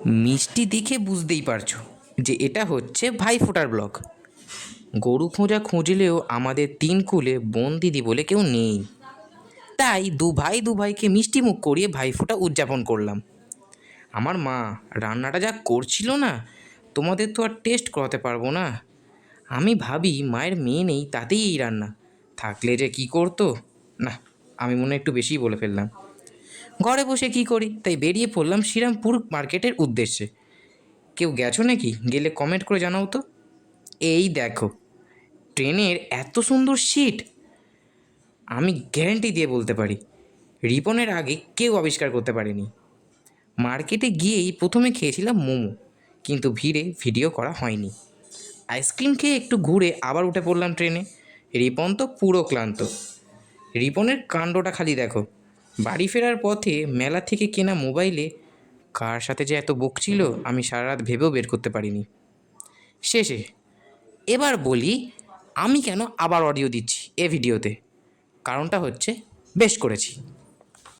মিষ্টি দেখে বুঝতেই পারছো যে এটা হচ্ছে ভাইফোঁটার ব্লগ। গরু খোঁজা খুঁজলেও আমাদের তিন কুলে বোন দিদি বলে কেউ নেই, তাই দু ভাইকে মিষ্টি মুখ করিয়ে ভাইফোঁটা উদযাপন করলাম। আমার মা রান্নাটা যা করছিল না, তোমাদের তো আর টেস্ট করাতে পারবো না। আমি ভাবি মায়ের মেয়ে নেই তাতেই এই রান্না, থাকলে যে কি করতো। না, আমি মনে হয় একটু বেশিই বলে ফেললাম। ঘরে বসে কি করি, তাই বেরিয়ে পড়লাম শ্রীরামপুর মার্কেটের উদ্দেশ্যে। কেউ গেছো নাকি? গেলে কমেন্ট করে জানাও তো। এই দেখো, ট্রেনের এত সুন্দর সিট, আমি গ্যারান্টি দিয়ে বলতে পারি রিপনের আগে কেউ আবিষ্কার করতে পারেনি। মার্কেটে গিয়েই প্রথমে খেয়েছিলাম মোমো, কিন্তু ভিড়ে ভিডিও করা হয়নি। আইসক্রিম খেয়ে একটু ঘুরে আবার উঠে পড়লাম ট্রেনে। রিপন তো পুরো ক্লান্ত। রিপনের কাণ্ডটা খালি দেখো, বাড়ি ফেরার পথে মেলা থেকে কেনা মোবাইলে কার সাথে যে এত বকছিল আমি সারা রাত ভেবেও বের করতে পারিনি। শেষে এবার বলি আমি কেন আবার অডিও দিচ্ছি এ ভিডিওতে। কারণটা হচ্ছে, বেশ করেছি।